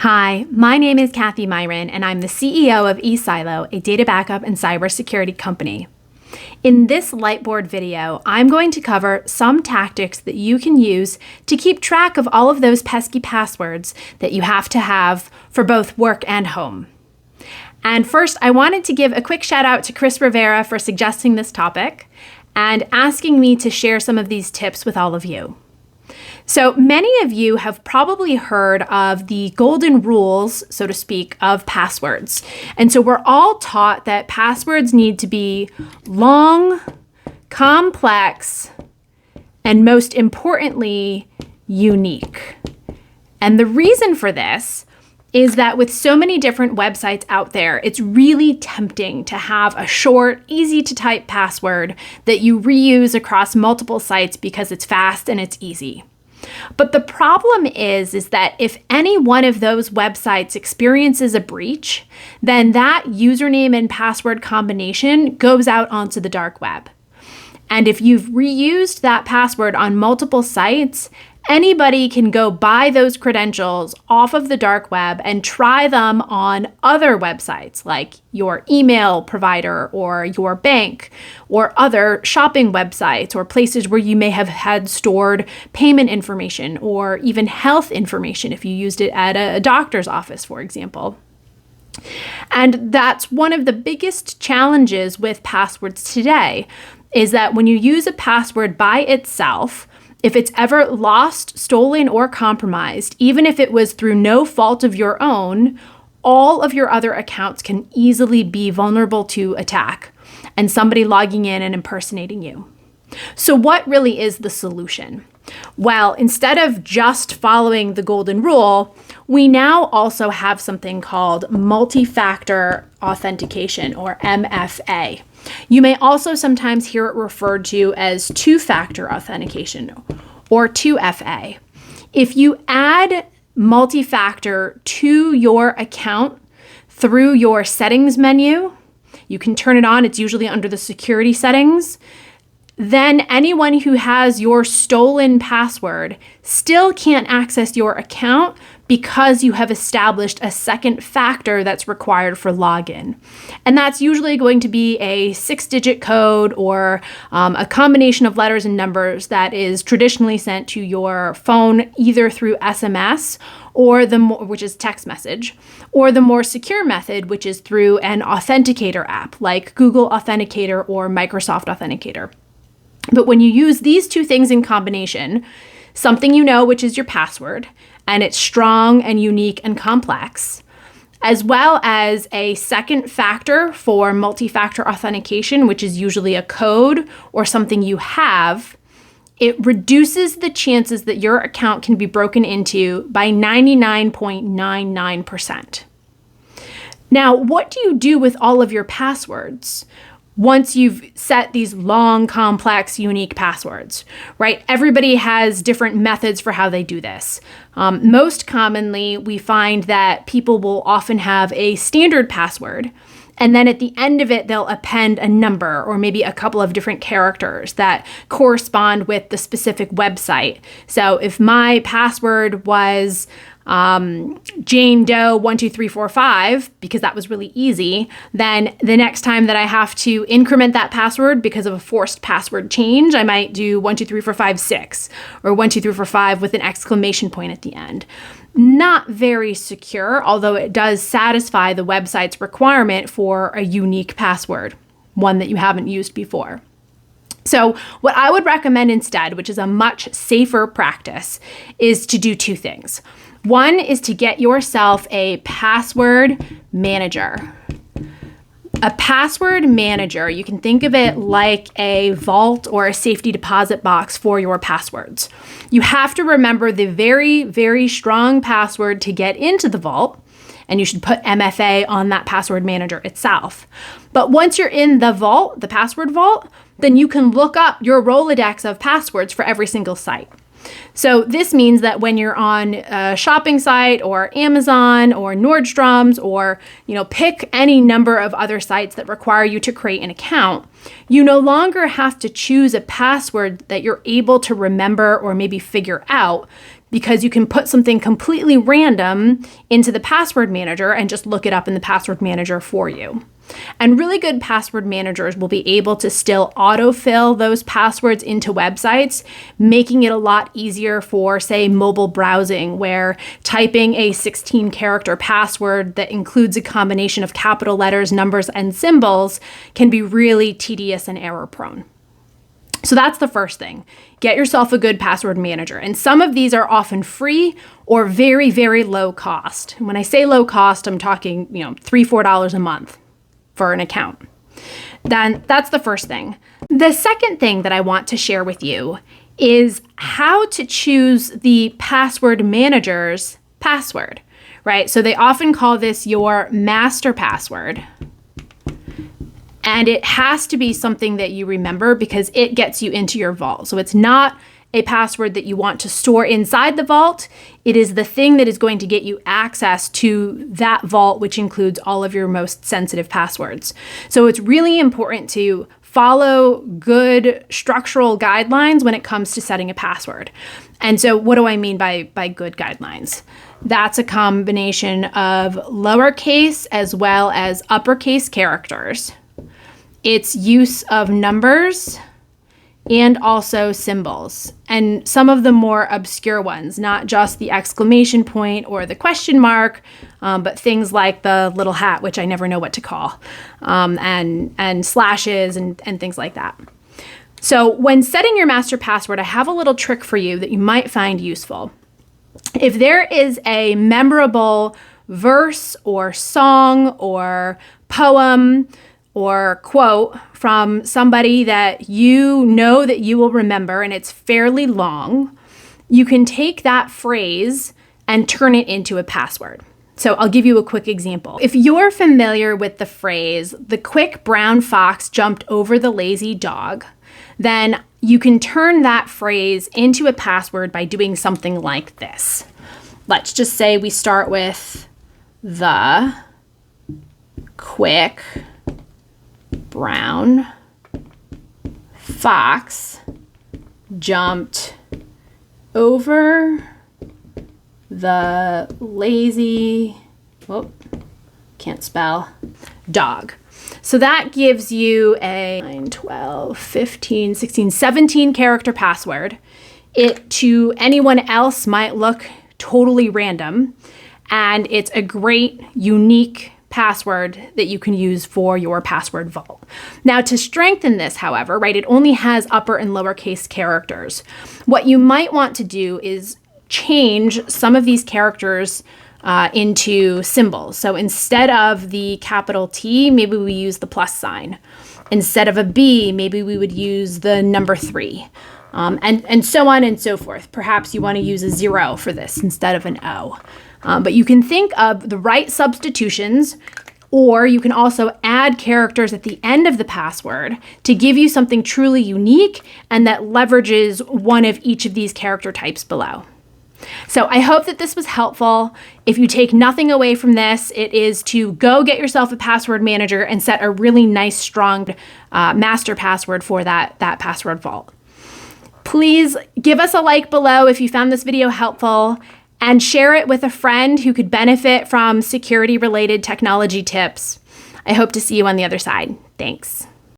Hi, my name is Kathy Myron, and I'm the CEO of eSilo, a data backup and cybersecurity company. In this Lightboard video, I'm going to cover some tactics that you can use to keep track of all of those pesky passwords that you have to have for both work and home. And first, I wanted to give a quick shout out to Chris Rivera for suggesting this topic and asking me to share some of these tips with all of you. So many of you have probably heard of the golden rules, so to speak, of passwords. And so we're all taught that passwords need to be long, complex, and most importantly, unique. And the reason for this is that with so many different websites out there, it's really tempting to have a short, easy to type password that you reuse across multiple sites because it's fast and it's easy. But the problem is that if any one of those websites experiences a breach, then that username and password combination goes out onto the dark web. And if you've reused that password on multiple sites, anybody can go buy those credentials off of the dark web and try them on other websites like your email provider or your bank or other shopping websites or places where you may have had stored payment information or even health information if you used it at a doctor's office, for example. And that's one of the biggest challenges with passwords today, is that when you use a password by itself, if it's ever lost, stolen, or compromised, even if it was through no fault of your own, all of your other accounts can easily be vulnerable to attack and somebody logging in and impersonating you. So what really is the solution? Well, instead of just following the golden rule, we now also have something called multi-factor authentication, or MFA. You may also sometimes hear it referred to as two-factor authentication, or 2FA. If you add multi-factor to your account through your settings menu, you can turn it on. It's usually under the security settings. Then anyone who has your stolen password still can't access your account because you have established a second factor that's required for login. And that's usually going to be a 6-digit code or a combination of letters and numbers that is traditionally sent to your phone either through SMS or which is text message, or the more secure method, which is through an authenticator app like Google Authenticator or Microsoft Authenticator. But when you use these two things in combination, something you know, which is your password, and it's strong and unique and complex, as well as a second factor for multi-factor authentication, which is usually a code or something you have, it reduces the chances that your account can be broken into by 99.99%. Now, what do you do with all of your passwords once you've set these long, complex, unique passwords, right? Everybody has different methods for how they do this. Most commonly, we find that people will often have a standard password, and then at the end of it, they'll append a number or maybe a couple of different characters that correspond with the specific website. So if my password was Jane Doe 12345, because that was really easy, then the next time that I have to increment that password because of a forced password change, I might do 123456 or 12345 with an exclamation point at the end. Not very secure, although it does satisfy the website's requirement for a unique password, one that you haven't used before. So what I would recommend instead, which is a much safer practice, is to do two things. One is to get yourself a password manager. A password manager, you can think of it like a vault or a safety deposit box for your passwords. You have to remember the very, very strong password to get into the vault, and you should put MFA on that password manager itself. But once you're in the vault, the password vault, then you can look up your Rolodex of passwords for every single site. So this means that when you're on a shopping site or Amazon or Nordstrom's or, pick any number of other sites that require you to create an account, You no longer have to choose a password that you're able to remember or maybe figure out, because you can put something completely random into the password manager and just look it up in the password manager for you. And really good password managers will be able to still autofill those passwords into websites, making it a lot easier for, say, mobile browsing, where typing a 16-character password that includes a combination of capital letters, numbers, and symbols can be really tedious and error-prone. So that's the first thing. Get yourself a good password manager. And some of these are often free or very, very low cost. And when I say low cost, I'm talking, $3, $4 a month for an account. Then that's the first thing. The second thing that I want to share with you is how to choose the password manager's password, right? So they often call this your master password. And it has to be something that you remember because it gets you into your vault. So it's not a password that you want to store inside the vault. It is the thing that is going to get you access to that vault, which includes all of your most sensitive passwords. So it's really important to follow good structural guidelines when it comes to setting a password. And so what do I mean by good guidelines? That's a combination of lowercase as well as uppercase characters. It's use of numbers and also symbols, and some of the more obscure ones, not just the exclamation point or the question mark, but things like the little hat, which I never know what to call, and slashes and things like that. So when setting your master password, I have a little trick for you that you might find useful. If there is a memorable verse or song or poem or quote from somebody that you know that you will remember and it's fairly long, you can take that phrase and turn it into a password. So I'll give you a quick example. If you're familiar with the phrase, "the quick brown fox jumped over the lazy dog," then you can turn that phrase into a password by doing something like this. Let's just say we start with "the quick brown fox jumped over the lazy," can't spell, "dog." So that gives you a 9, 12, 15, 16, 17 character password. It to anyone else might look totally random, and it's a great, unique password that you can use for your password vault. Now, to strengthen this, however, right, it only has upper and lowercase characters. What you might want to do is change some of these characters into symbols. So instead of the capital T, maybe we use the plus sign. Instead of a B, maybe we would use the number 3. And so on and so forth. Perhaps you want to use a 0 for this instead of an O. But you can think of the right substitutions, or you can also add characters at the end of the password to give you something truly unique and that leverages one of each of these character types below. So I hope that this was helpful. If you take nothing away from this, it is to go get yourself a password manager and set a really nice, strong master password for that password vault. Please give us a like below if you found this video helpful, and share it with a friend who could benefit from security-related technology tips. I hope to see you on the other side. Thanks.